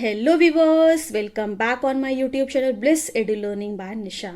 Hello viewers, welcome back on my YouTube channel Bliss Edu Learning by Nisha.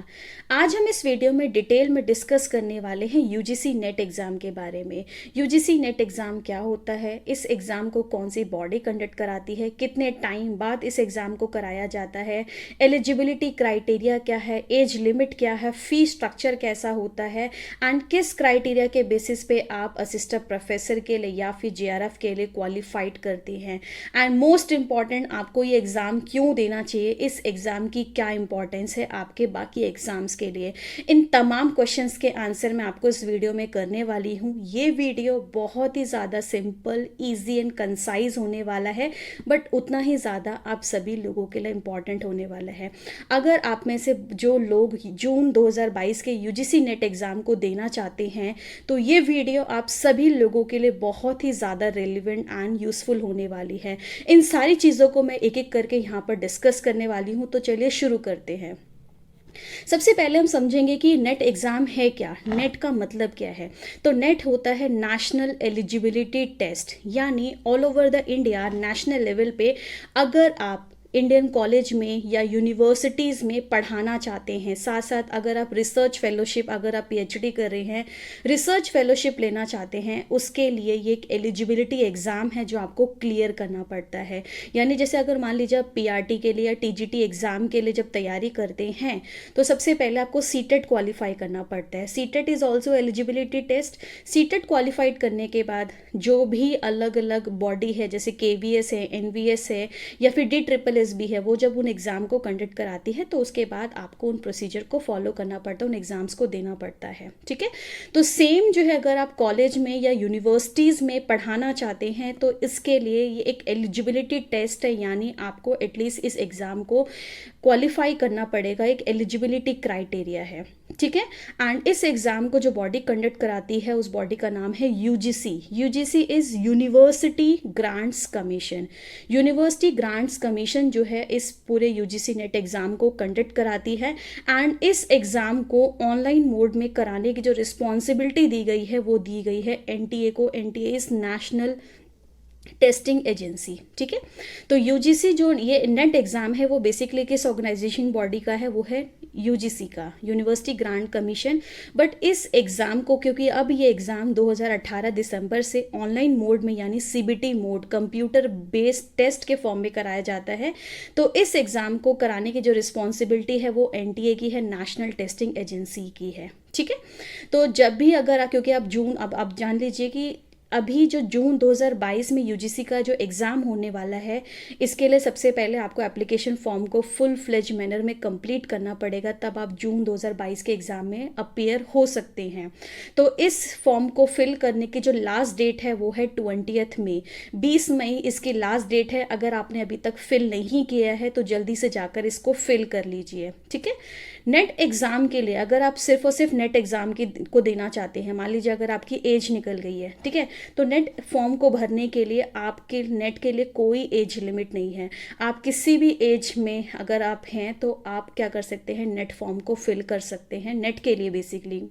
आज हम इस video में detail में डिस्कस करने वाले हैं यूजीसी नेट एग्ज़ाम के बारे में। यूजीसी नेट एग्ज़ाम क्या होता है, इस एग्ज़ाम को कौन सी बॉडी कंडक्ट कराती है, कितने टाइम बाद इस एग्ज़ाम को कराया जाता है, एलिजिबिलिटी क्राइटेरिया क्या है, एज लिमिट क्या है, फ़ी स्ट्रक्चर कैसा होता है एंड किस क्राइटेरिया के बेसिस पे आप असिस्टेंट प्रोफेसर के लिए या फिर जेआरएफ के लिए क्वालिफाइड करते हैं। एंड मोस्ट इम्पॉर्टेंट, आपको ये एग्ज़ाम क्यों देना चाहिए, इस एग्ज़ाम की क्या इंपॉर्टेंस है आपके बाकी एग्ज़ाम्स के लिए। इन तमाम क्वेश्चंस के आंसर मैं आपको इस वीडियो में करने वाली हूँ। ये वीडियो बहुत ही ज़्यादा सिंपल, इजी एंड कंसाइज होने वाला है, बट उतना ही ज़्यादा आप सभी लोगों के लिए इम्पॉर्टेंट होने वाला है। अगर आप में से जो लोग जून 2022 के यूजीसी नेट एग्ज़ाम को देना चाहते हैं तो ये वीडियो आप सभी लोगों के लिए बहुत ही ज़्यादा रेलिवेंट एंड यूज़फुल होने वाली है। इन सारी चीज़ों को मैं एक एक करके यहाँ पर डिस्कस करने वाली हूँ, तो चलिए शुरू करते हैं। सबसे पहले हम समझेंगे कि नेट एग्ज़ाम है क्या, नेट का मतलब क्या है। तो नेट होता है नेशनल एलिजिबिलिटी टेस्ट, यानी all over the India national level पे अगर आप इंडियन कॉलेज में या यूनिवर्सिटीज़ में पढ़ाना चाहते हैं, साथ साथ अगर आप रिसर्च फेलोशिप, अगर आप पीएचडी कर रहे हैं, रिसर्च फेलोशिप लेना चाहते हैं, उसके लिए ये एक एलिजिबिलिटी एग्ज़ाम है जो आपको क्लियर करना पड़ता है। यानी जैसे अगर मान लीजिए आप पीआरटी के लिए या टीजीटी एग्ज़ाम के लिए जब तैयारी करते हैं तो सबसे पहले आपको सीटेट क्वालिफाई करना पड़ता है। CTET is also eligibility test. CTET qualified करने के बाद जो भी अलग अलग बॉडी है, जैसे केवीएस है, एनवीएस है या फिर DSSS भी है, वो जब उन एग्ज़ाम को कंडक्ट कराती है तो उसके बाद आपको उन प्रोसीजर को फॉलो करना पड़ता है, उन एग्ज़ाम्स को देना पड़ता है। ठीक है, तो सेम जो है अगर आप कॉलेज में या यूनिवर्सिटीज़ में पढ़ाना चाहते हैं तो इसके लिए ये एक एलिजिबिलिटी टेस्ट है, यानी आपको एटलीस्ट इस एग्ज़ाम को क्वालिफाई करना पड़ेगा, एक एलिजिबिलिटी क्राइटेरिया है। ठीक है, एंड इस एग्ज़ाम को जो बॉडी कंडक्ट कराती है उस बॉडी का नाम है UGC. UGC is university grants commission. University grants commission जो है इस पूरे यूजीसी नेट एग्ज़ाम को कंडक्ट कराती है, एंड इस एग्ज़ाम को ऑनलाइन मोड में कराने की जो रिस्पॉन्सिबिलिटी दी गई है वो दी गई है एनटीए को। NTA is national testing agency. ठीक है, तो यूजीसी जो ये नेट एग्ज़ाम है वो बेसिकली किस ऑर्गेनाइजेशन बॉडी का है, वो है यूजीसी का, यूनिवर्सिटी ग्रांट कमीशन। बट इस एग्ज़ाम को, क्योंकि अब ये एग्ज़ाम 2018 दिसंबर से ऑनलाइन मोड में यानी CBT mode, computer based test के फॉर्म में कराया जाता है, तो इस एग्ज़ाम को कराने की जो रिस्पॉन्सिबिलिटी है वो एनटीए की है, नेशनल टेस्टिंग एजेंसी की है। ठीक है, तो जब भी अगर क्योंकि आप जून, अब आप जान लीजिए कि अभी जो जून 2022 में यूजीसी का जो एग्ज़ाम होने वाला है, इसके लिए सबसे पहले आपको एप्लीकेशन फॉर्म को फुल फ्लेज मैनर में कंप्लीट करना पड़ेगा, तब आप जून 2022 के एग्ज़ाम में अपीयर हो सकते हैं। तो इस फॉर्म को फिल करने की जो लास्ट डेट है वो है 20 मई, 20 मई इसकी लास्ट डेट है। अगर आपने अभी तक फिल नहीं किया है तो जल्दी से जाकर इसको फिल कर लीजिए। ठीक है, नेट एग्ज़ाम के लिए अगर आप सिर्फ और सिर्फ नेट एग्ज़ाम को देना चाहते हैं, मान लीजिए अगर आपकी एज निकल गई है, ठीक है, तो नेट फॉर्म को भरने के लिए आपके नेट के लिए कोई एज लिमिट नहीं है। आप किसी भी एज में अगर आप हैं तो आप क्या कर सकते हैं, नेट फॉर्म को फिल कर सकते हैं, नेट के लिए बेसिकली।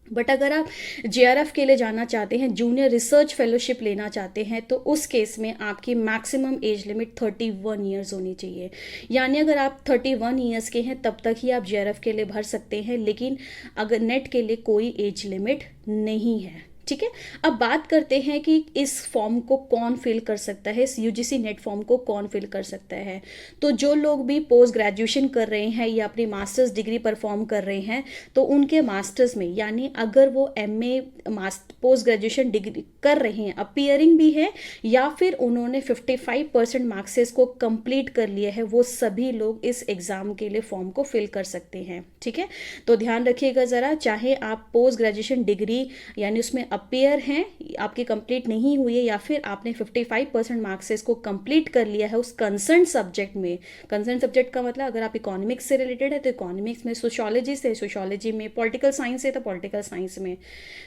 बट अगर आप जेआरएफ के लिए जाना चाहते हैं, जूनियर रिसर्च फेलोशिप लेना चाहते हैं, तो उस केस में आपकी मैक्सिमम एज लिमिट 31 ईयर्स होनी चाहिए। यानी अगर आप 31 ईयर्स के हैं तब तक ही आप जेआरएफ के लिए भर सकते हैं, लेकिन अगर नेट के लिए कोई एज लिमिट नहीं है। ठीक है, अब बात करते हैं कि इस फॉर्म को कौन फिल कर सकता है, इस यूजीसी नेट फॉर्म को कौन फिल कर सकता है। तो जो लोग भी पोस्ट ग्रेजुएशन कर रहे हैं या अपनी मास्टर्स डिग्री परफॉर्म कर रहे हैं, तो उनके मास्टर्स में, यानी अगर वो एमए पोस्ट ग्रेजुएशन डिग्री कर रहे हैं, अपीयरिंग भी है, या फिर उन्होंने 55% मार्क्सेस को कंप्लीट कर लिया है, वो सभी लोग इस एग्ज़ाम के लिए फॉर्म को फिल कर सकते हैं। ठीक है, तो ध्यान रखिएगा ज़रा, चाहे आप पोस्ट ग्रेजुएशन डिग्री यानी उसमें अपीयर हैं, आपकी कंप्लीट नहीं हुई है, या फिर आपने 55% मार्क्सेस को कंप्लीट कर लिया है उस कंसर्न सब्जेक्ट में। कंसर्न सब्जेक्ट का मतलब अगर आप इकोनॉमिक्स से रिलेटेड है तो इकोनॉमिक्स में, सोशियोलॉजी से सोशियोलॉजी में, पॉलिटिकल साइंस से तो पॉलिटिकल साइंस में।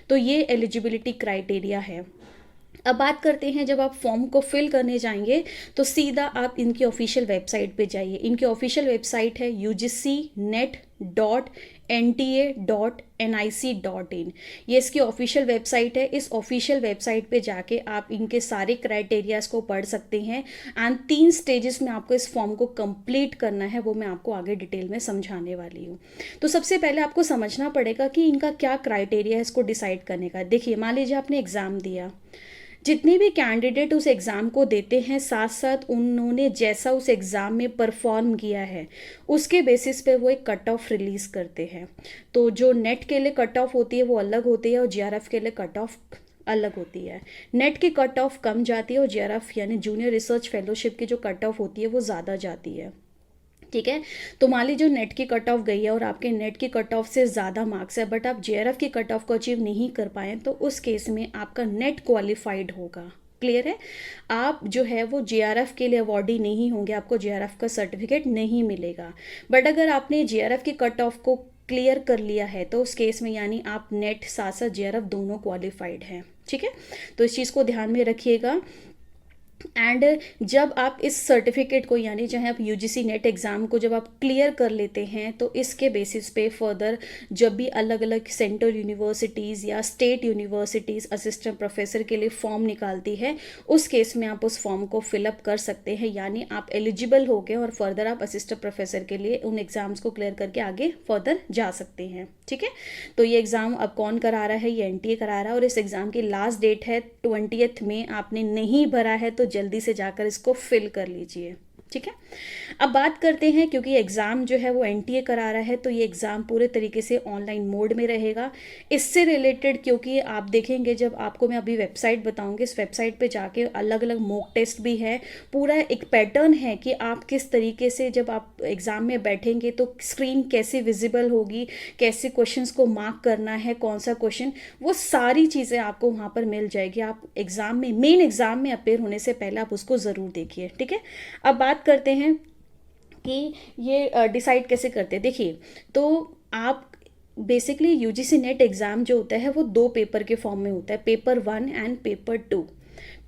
तो ये एलिजिबिलिटी क्राइटेरिया है। अब बात करते हैं, जब आप फॉर्म को फिल करने जाएंगे तो सीधा आप इनकी ऑफिशियल वेबसाइट पे जाइए। इनकी ऑफिशियल वेबसाइट है UGCnet.ac.in। nta.nic.in, ये इसकी ऑफिशियल वेबसाइट है। इस ऑफिशियल वेबसाइट पे जाके आप इनके सारे क्राइटेरियाज को पढ़ सकते हैं एंड 3 स्टेजेस में आपको इस फॉर्म को कंप्लीट करना है, वो मैं आपको आगे डिटेल में समझाने वाली हूँ। तो सबसे पहले आपको समझना पड़ेगा कि इनका क्या क्राइटेरिया है इसको डिसाइड करने का। देखिए, मान लीजिए आपने एग्ज़ाम दिया, जितने भी कैंडिडेट उस एग्ज़ाम को देते हैं, साथ साथ उन्होंने जैसा उस एग्ज़ाम में परफॉर्म किया है उसके बेसिस पे वो एक कट ऑफ रिलीज़ करते हैं। तो जो नेट के लिए कट ऑफ होती है वो अलग होती है और जीआरएफ के लिए कट ऑफ अलग होती है। नेट की कट ऑफ कम जाती है और जीआरएफ यानी जूनियर रिसर्च फेलोशिप की जो कट ऑफ होती है वो ज़्यादा जाती है। ठीक है, तो मान लीजिए नेट की कट ऑफ गई है और आपके नेट की कट ऑफ से ज़्यादा मार्क्स है बट आप जेआरएफ की कट ऑफ को अचीव नहीं कर पाए, तो उस केस में आपका नेट क्वालिफाइड होगा। क्लियर है, आप जो है वो जेआरएफ के लिए अवॉर्डी नहीं होंगे, आपको जेआरएफ का सर्टिफिकेट नहीं मिलेगा। बट अगर आपने जेआरएफ की कट ऑफ को क्लियर कर लिया है तो उस केस में यानी आप नेट साथ साथ जेआरएफ दोनों क्वालिफाइड हैं। ठीक है, तो इस चीज़ को ध्यान में रखिएगा। एंड जब आप इस सर्टिफिकेट को यानी चाहे आप यूजीसी नेट एग्ज़ाम को जब आप क्लियर कर लेते हैं तो इसके बेसिस पे फर्दर जब भी अलग अलग सेंट्रल यूनिवर्सिटीज़ या स्टेट यूनिवर्सिटीज़ असिस्टेंट प्रोफेसर के लिए फॉर्म निकालती है, उस केस में आप उस फॉर्म को फिलअप कर सकते हैं, यानी आप एलिजिबल हो गए और फर्दर आप असिस्टेंट प्रोफेसर के लिए उन एग्ज़ाम्स को क्लियर करके आगे फर्दर जा सकते हैं। ठीक है, तो ये एग्ज़ाम अब कौन करा रहा है, ये एनटीए करा रहा है और इस एग्ज़ाम की लास्ट डेट है 20 में। आपने नहीं भरा है तो जल्दी से जाकर इसको फिल कर लीजिए। ठीक है, अब बात करते हैं, क्योंकि एग्ज़ाम जो है वो एनटीए करा रहा है तो ये एग्ज़ाम पूरे तरीके से ऑनलाइन मोड में रहेगा। इससे रिलेटेड क्योंकि आप देखेंगे जब आपको मैं अभी वेबसाइट बताऊंगी, इस वेबसाइट पे जाके अलग अलग मॉक टेस्ट भी है, पूरा एक पैटर्न है कि आप किस तरीके से जब आप एग्ज़ाम में बैठेंगे तो स्क्रीन कैसे विजिबल होगी, कैसे क्वेश्चंस को मार्क करना है, कौन सा क्वेश्चन, वो सारी चीज़ें आपको वहाँ पर मिल जाएगी। आप एग्ज़ाम में मेन एग्ज़ाम में अपेयर होने से पहले आप उसको ज़रूर देखिए। ठीक है, अब बात करते हैं कि ये डिसाइड कैसे करते हैं। देखिए, तो आप बेसिकली यूजीसी नेट एग्ज़ाम जो होता है वो 2 पेपर के फॉर्म में होता है, पेपर 1 एंड पेपर 2।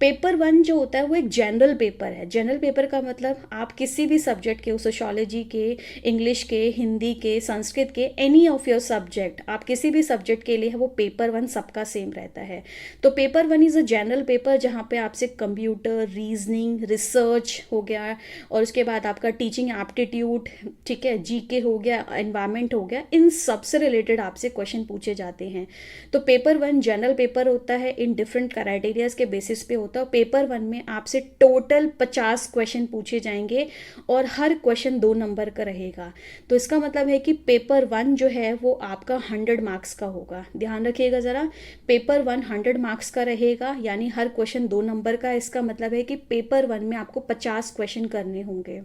पेपर 1 जो होता है वो एक जनरल पेपर है। जनरल पेपर का मतलब आप किसी भी सब्जेक्ट के, सोशियोलॉजी के, इंग्लिश के, हिंदी के, संस्कृत के, एनी ऑफ योर सब्जेक्ट, आप किसी भी सब्जेक्ट के लिए है वो पेपर 1 सबका सेम रहता है। तो paper 1 is a general paper जहाँ पे आपसे कंप्यूटर, रीजनिंग, रिसर्च हो गया और उसके बाद आपका टीचिंग एप्टीट्यूड, ठीक है, जीके हो गया, एनवायरनमेंट हो गया, इन सब से रिलेटेड आपसे क्वेश्चन पूछे जाते हैं। तो पेपर 1 जनरल पेपर होता है, इन डिफरेंट क्राइटेरियाज के बेसिस पे होता है। पेपर 1 में आपसे टोटल 50 क्वेश्चन पूछे जाएंगे और हर क्वेश्चन 2 नंबर का रहेगा। तो इसका मतलब है कि पेपर 1 जो है वो आपका 100 मार्क्स का होगा। ध्यान रखिएगा ज़रा, पेपर 1 100 मार्क्स का रहेगा, यानी हर क्वेश्चन 2 नंबर का। इसका मतलब है कि पेपर 1 में आपको 50 क्वेश्चन करने होंगे।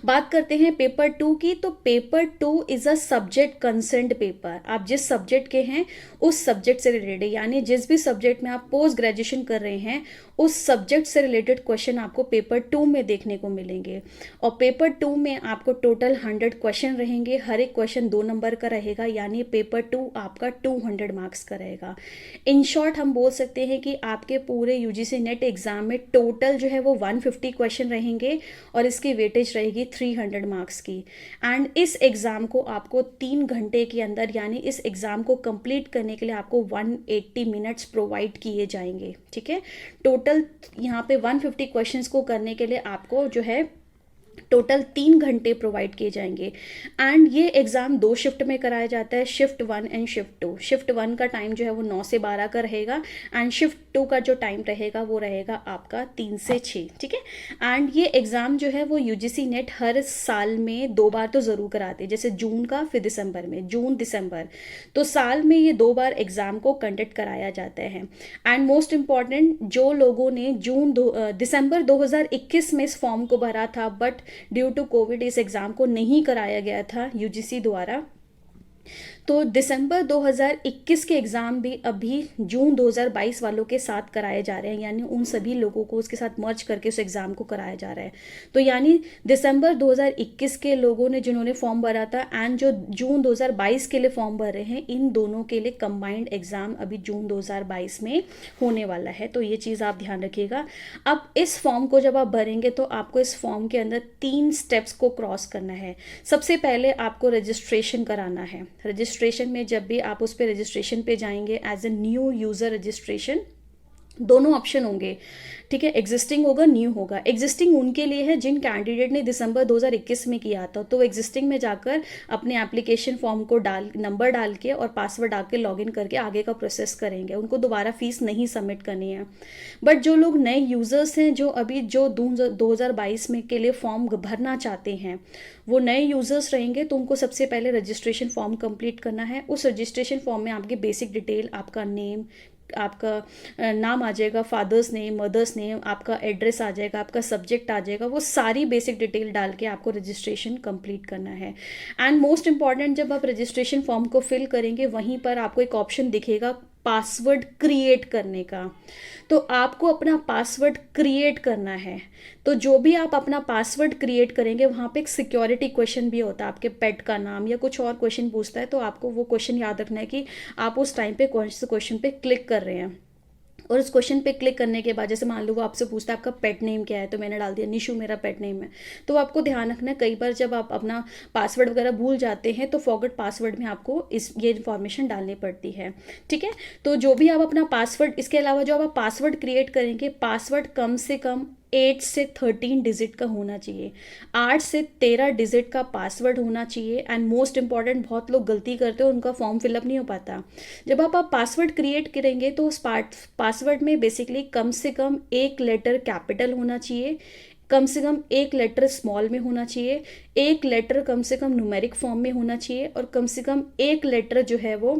बात करते हैं पेपर 2 की, तो paper 2 is a subject consent paper. आप जिस सब्जेक्ट के हैं उस सब्जेक्ट से रिलेटेड, यानी जिस भी सब्जेक्ट में आप पोस्ट ग्रेजुएशन कर रहे हैं उस सब्जेक्ट से रिलेटेड क्वेश्चन आपको पेपर 2 में देखने को मिलेंगे। और पेपर 2 में आपको टोटल 100 क्वेश्चन रहेंगे, हर एक क्वेश्चन 2 नंबर का रहेगा, यानी पेपर 2 आपका 200 मार्क्स का रहेगा। इन शॉर्ट हम बोल सकते हैं कि आपके पूरे यूजीसी नेट एग्जाम में टोटल जो है वो 150 क्वेश्चन रहेंगे और इसकी वेटेज रहेगी 300 मार्क्स की। एंड इस एग्ज़ाम को आपको 3 घंटे के अंदर, यानी इस एग्ज़ाम को कंप्लीट करने के लिए आपको 180 मिनट्स प्रोवाइड किए जाएंगे। ठीक है, टोटल यहाँ पे 150 क्वेश्चंस को करने के लिए आपको जो है टोटल 3 घंटे प्रोवाइड किए जाएंगे। एंड ये एग्ज़ाम 2 शिफ्ट में कराया जाता है, शिफ्ट 1 एंड शिफ्ट 2। शिफ्ट 1 का टाइम जो है वो 9 से 12 का रहेगा एंड शिफ्ट 2 का जो टाइम रहेगा वो रहेगा आपका 3 से 6। ठीक है, एंड ये एग्ज़ाम जो है वो यूजीसी नेट हर साल में 2 बार तो ज़रूर कराते हैं, जैसे जून का, फिर दिसंबर में, जून दिसंबर, तो साल में ये 2 बार एग्ज़ाम को कंडक्ट कराया जाता है। एंड मोस्ट इम्पॉर्टेंट, जो लोगों ने दिसंबर 2021 में इस फॉर्म को भरा था बट ड्यू टू कोविड इस एग्ज़ाम को नहीं कराया गया था यूजीसी द्वारा, तो दिसंबर 2021 के एग्ज़ाम भी अभी जून 2022 वालों के साथ कराए जा रहे हैं, यानी उन सभी लोगों को उसके साथ मर्ज करके उस एग्ज़ाम को कराया जा रहा है। तो यानी दिसंबर 2021 के लोगों ने जिन्होंने फॉर्म भरा था एंड जो जून 2022 के लिए फॉर्म भर रहे हैं, इन दोनों के लिए कंबाइंड एग्ज़ाम अभी जून 2022 में होने वाला है। तो ये चीज़ आप ध्यान रखिएगा। अब इस फॉर्म को जब आप भरेंगे तो आपको इस फॉर्म के अंदर 3 स्टेप्स को क्रॉस करना है। सबसे पहले आपको रजिस्ट्रेशन कराना है। रजिस्ट्रेशन में जब भी आप उस पर रजिस्ट्रेशन पे जाएंगे, as a new user registration, दोनों ऑप्शन होंगे, ठीक है। एग्जिस्टिंग होगा, न्यू होगा। एग्जिस्टिंग उनके लिए है जिन कैंडिडेट ने दिसंबर 2021 में किया था, तो एग्जिस्टिंग में जाकर अपने एप्लीकेशन फॉर्म को नंबर डाल के और पासवर्ड डाल के लॉगिन करके आगे का प्रोसेस करेंगे। उनको दोबारा फीस नहीं सबमिट करनी है। बट जो लोग नए यूज़र्स हैं, जो अभी जो 2022 में के लिए फॉर्म भरना चाहते हैं, वो नए यूज़र्स रहेंगे, तो उनको सबसे पहले रजिस्ट्रेशन फॉर्म कंप्लीट करना है। उस रजिस्ट्रेशन फॉर्म में आपकी बेसिक डिटेल, आपका नेम, आपका नाम आ जाएगा, फादर्स नेम, मदर्स नेम, आपका एड्रेस आ जाएगा, आपका सब्जेक्ट आ जाएगा, वो सारी बेसिक डिटेल डाल के आपको रजिस्ट्रेशन कंप्लीट करना है। एंड मोस्ट इंपॉर्टेंट, जब आप रजिस्ट्रेशन फॉर्म को फिल करेंगे, वहीं पर आपको एक ऑप्शन दिखेगा पासवर्ड क्रिएट करने का। तो आपको अपना पासवर्ड क्रिएट करना है। तो जो भी आप अपना पासवर्ड क्रिएट करेंगे, वहाँ पे एक सिक्योरिटी क्वेश्चन भी होता है, आपके पेट का नाम या कुछ और क्वेश्चन पूछता है, तो आपको वो क्वेश्चन याद रखना है कि आप उस टाइम पे कौन से क्वेश्चन पे क्लिक कर रहे हैं। और उस क्वेश्चन पे क्लिक करने के बाद, जैसे मान लो वो आपसे पूछता है आपका पेट नेम क्या है, तो मैंने डाल दिया निशु मेरा पेट नेम है। तो आपको ध्यान रखना है, कई बार जब आप अपना पासवर्ड वगैरह भूल जाते हैं, तो फॉरगेट पासवर्ड में आपको ये इन्फॉर्मेशन डालनी पड़ती है, ठीक है। तो जो भी आप अपना पासवर्ड, इसके अलावा जो आप पासवर्ड क्रिएट करेंगे, पासवर्ड कम से कम 8 से 13 डिजिट का होना चाहिए। 8 से 13 डिजिट का पासवर्ड होना चाहिए। एंड मोस्ट इंपॉर्टेंट, बहुत लोग गलती करते हैं, उनका फॉर्म फिलअप नहीं हो पाता। जब आप पासवर्ड क्रिएट करेंगे, तो उस पासवर्ड में बेसिकली कम से कम एक लेटर कैपिटल होना चाहिए, कम से कम एक लेटर स्मॉल में होना चाहिए, एक लेटर कम से कम न्यूमेरिक फॉर्म में होना चाहिए, और कम से कम एक लेटर जो है वो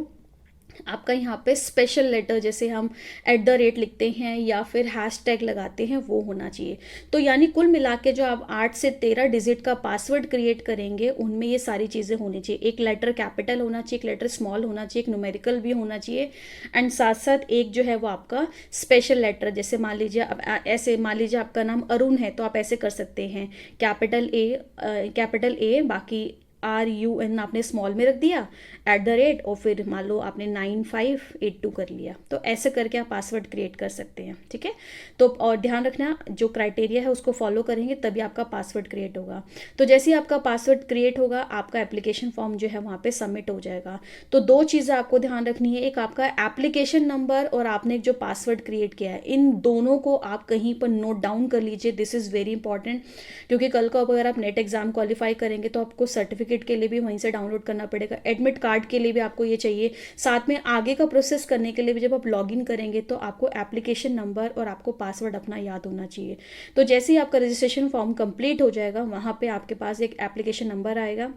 आपका यहाँ पे स्पेशल लेटर, जैसे हम @ लिखते हैं या फिर हैशटैग लगाते हैं, वो होना चाहिए। तो यानी कुल मिला के जो आप 8 से 13 डिजिट का पासवर्ड क्रिएट करेंगे, उनमें ये सारी चीज़ें होनी चाहिए। एक लेटर कैपिटल होना चाहिए, एक लेटर स्मॉल होना चाहिए, एक न्यूमेरिकल भी होना चाहिए, एंड साथ साथ एक जो है वो आपका स्पेशल लेटर, जैसे मान लीजिए अब ऐसे मान लीजिए आपका नाम अरुण है, तो आप ऐसे कर सकते हैं, कैपिटल ए, बाकी RUN आपने स्मॉल में रख दिया, @ और फिर मान लो आपने 9582 कर लिया। तो ऐसे करके आप पासवर्ड क्रिएट कर सकते हैं, ठीक है। तो और ध्यान रखना, जो क्राइटेरिया है उसको फॉलो करेंगे तभी आपका पासवर्ड क्रिएट होगा। तो जैसे ही आपका पासवर्ड क्रिएट होगा, आपका एप्लीकेशन फॉर्म जो है वहाँ पे सबमिट हो जाएगा। तो 2 चीज़ें आपको ध्यान रखनी है, एक आपका एप्लीकेशन नंबर और आपने जो पासवर्ड क्रिएट किया है, इन दोनों को आप कहीं पर नोट डाउन कर लीजिए। दिस इज़ वेरी इंपॉर्टेंट, क्योंकि कल को अगर आप नेट एग्जाम क्वालिफाई करेंगे, तो आपको सर्टिफिकेट के लिए भी वहीं से डाउनलोड करना पड़ेगा, एडमिट कार्ड के लिए भी आपको ये चाहिए, साथ में आगे का प्रोसेस करने के लिए भी जब आप लॉगिन करेंगे, तो आपको एप्लीकेशन नंबर और आपको पासवर्ड अपना याद होना चाहिए। तो जैसे ही आपका रजिस्ट्रेशन फॉर्म कंप्लीट हो जाएगा, वहाँ पे आपके पास एक एप्लीकेशन नंबर आएगा,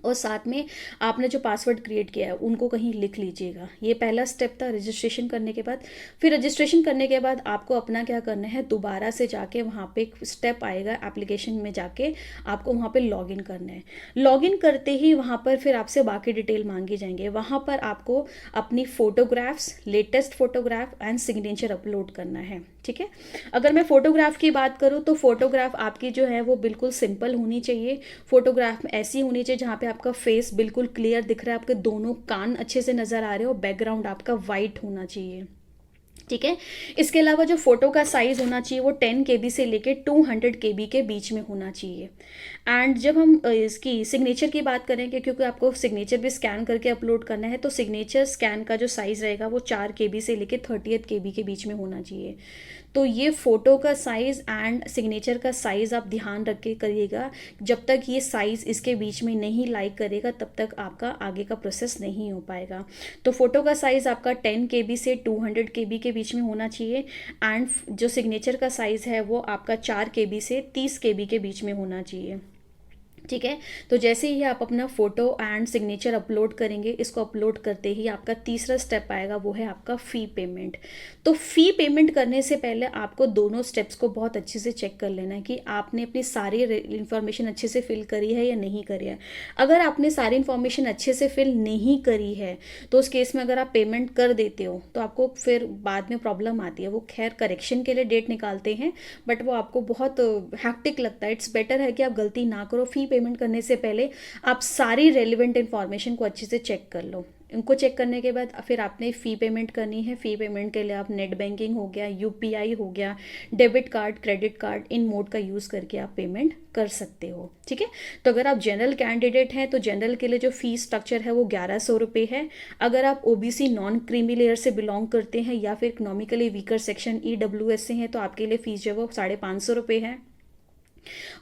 और साथ में आपने जो पासवर्ड क्रिएट किया है उनको कहीं लिख लीजिएगा। ये पहला स्टेप था रजिस्ट्रेशन करने के बाद। फिर रजिस्ट्रेशन करने के बाद आपको अपना क्या करना है, दोबारा से जाके वहाँ पे एक स्टेप आएगा, एप्लीकेशन में जाके आपको वहाँ पे लॉगिन करना है। लॉगिन करते ही वहाँ पर फिर आपसे बाकी डिटेल मांगी जाएंगे। वहाँ पर आपको अपनी photographs, latest photograph and signature upload करना है, ठीक है। अगर मैं फ़ोटोग्राफ की बात करूँ, तो फ़ोटोग्राफ आपकी जो है वो बिल्कुल सिंपल होनी चाहिए। फ़ोटोग्राफ ऐसी होनी चाहिए जहाँ पे आपका फेस बिल्कुल क्लियर दिख रहा है, आपके दोनों कान अच्छे से नज़र आ रहे हो, बैकग्राउंड आपका वाइट होना चाहिए, ठीक है। इसके अलावा जो फोटो का साइज़ होना चाहिए वो 10 KB से लेके 200 KB के बीच में होना चाहिए। एंड जब हम इसकी सिग्नेचर की बात करेंगे, क्योंकि आपको सिग्नेचर भी स्कैन करके अपलोड करना है, तो सिग्नेचर स्कैन का जो साइज़ रहेगा वो 4 KB से लेके 30 KB के बीच में होना चाहिए। तो ये फ़ोटो का साइज़ एंड सिग्नेचर का साइज़ आप ध्यान रख के करिएगा। जब तक ये साइज़ इसके बीच में नहीं लाइक करेगा, तब तक आपका आगे का प्रोसेस नहीं हो पाएगा। तो फ़ोटो का साइज़ आपका 10 KB से 200 KB के बीच में होना चाहिए, एंड जो सिग्नेचर का साइज़ है वो आपका 4 KB से 30 KB के बीच में होना चाहिए। ठीक है। तो जैसे ही आप अपना फ़ोटो एंड सिग्नेचर अपलोड करेंगे, इसको अपलोड करते ही आपका तीसरा स्टेप आएगा, वो है आपका फ़ी पेमेंट। तो फ़ी पेमेंट करने से पहले आपको दोनों स्टेप्स को बहुत अच्छे से चेक कर लेना है कि आपने अपनी सारी इन्फॉर्मेशन अच्छे से फिल करी है या नहीं करी है। अगर आपने सारी इन्फॉर्मेशन अच्छे से फिल नहीं करी है तो उस केस में अगर आप पेमेंट कर देते हो तो आपको फिर बाद में प्रॉब्लम आती है। वो खैर करेक्शन के लिए डेट निकालते हैं, बट वो आपको बहुत हैक्टिक लगता है। इट्स बेटर है कि आप गलती ना करो। फ़ी पेमेंट करने से पहले आप सारी रेलिवेंट इन्फॉर्मेशन को अच्छे से चेक कर लो। इनको चेक करने के बाद फिर आपने फ़ी पेमेंट करनी है। फ़ी पेमेंट के लिए आप नेट बैंकिंग हो गया, यूपीआई हो गया, डेबिट कार्ड, क्रेडिट कार्ड, इन मोड का यूज़ करके आप पेमेंट कर सकते हो। ठीक है। तो अगर आप जनरल कैंडिडेट हैं तो जनरल के लिए जो फीस स्ट्रक्चर है वो 1100 रुपये है। अगर आप ओबीसी नॉन क्रीमी लेयर से बिलोंग करते हैं या फिर इकोनॉमिकली वीकर सेक्शन ईडब्ल्यूएस से हैं तो आपके लिए फ़ीस जो है वो 550 रुपये है।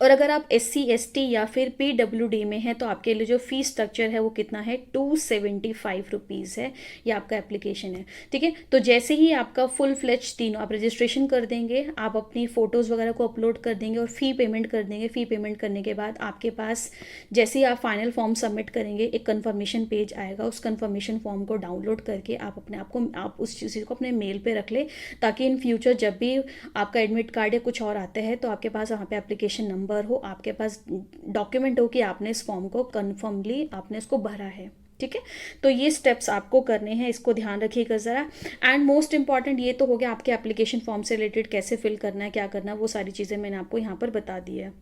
और अगर आप SC ST या फिर PWD में हैं तो आपके लिए जो फीस स्ट्रक्चर है वो कितना है, 275 रुपीज़ है। ये आपका एप्लीकेशन है। ठीक है। तो जैसे ही आपका फुल फ्लेज तीनों आप रजिस्ट्रेशन कर देंगे, आप अपनी फ़ोटोज़ वगैरह को अपलोड कर देंगे और फ़ी पेमेंट कर देंगे। फ़ी पेमेंट करने के बाद आपके पास जैसे ही आप फाइनल फॉर्म सबमिट करेंगे एक कन्फर्मेशन पेज आएगा। उस कन्फर्मेशन फॉर्म को डाउनलोड करके आप अपने आप को आप उस चीज़ को अपने मेल पे रख ले, ताकि इन फ्यूचर जब भी आपका एडमिट कार्ड या कुछ और आता है तो आपके पास वहाँ पे एप्लीकेशन नंबर हो, आपके पास डॉक्यूमेंट हो कि आपने इस फॉर्म को कन्फर्मली आपने इसको भरा है। ठीक है। तो ये स्टेप्स आपको करने हैं, इसको ध्यान रखिएगा ज़रा। एंड मोस्ट इंपॉर्टेंट ये तो हो गया आपके एप्लीकेशन फॉर्म से रिलेटेड कैसे फिल करना है, क्या करना है, वो सारी चीज़ें मैंने आपको यहाँ पर बता दी है।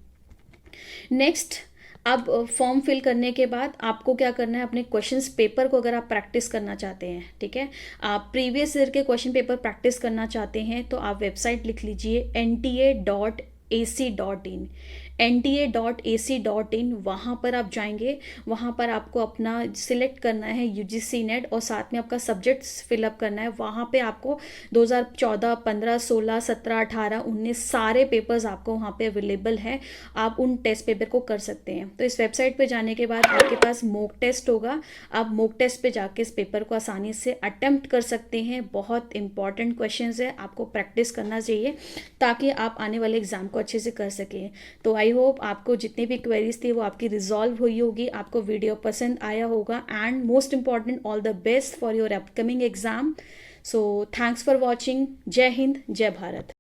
नेक्स्ट, अब फॉर्म फिल करने के बाद आपको क्या करना है, अपने क्वेश्चंस पेपर को अगर आप प्रैक्टिस करना चाहते हैं, ठीक है, आप प्रीवियस ईयर के क्वेश्चन पेपर प्रैक्टिस करना चाहते हैं तो आप वेबसाइट लिख लीजिए nta.ac.in। nta.ac.in, वहाँ पर आप जाएंगे। वहाँ पर आपको अपना सिलेक्ट करना है UGC नेट और साथ में आपका सब्जेक्ट्स फिलअप करना है। वहाँ पे आपको 2014, 15, 16, 17, 18, 19 सारे पेपर्स आपको वहाँ पे अवेलेबल है। आप उन टेस्ट पेपर को कर सकते हैं। तो इस वेबसाइट पे जाने के बाद आपके पास मॉक टेस्ट होगा। आप मॉक टेस्ट पे जाके इस पेपर को आसानी से अटेम्प्ट कर सकते हैं। बहुत इंपॉर्टेंट क्वेश्चंस है, आपको प्रैक्टिस करना चाहिए ताकि आप आने वाले एग्जाम को अच्छे से कर सकें। तो आई होप आपको जितनी भी क्वेरीज थी वो आपकी रिजॉल्व हुई होगी, आपको वीडियो पसंद आया होगा। And most important, all the best for your upcoming exam. So thanks for watching. जय हिंद, जय भारत।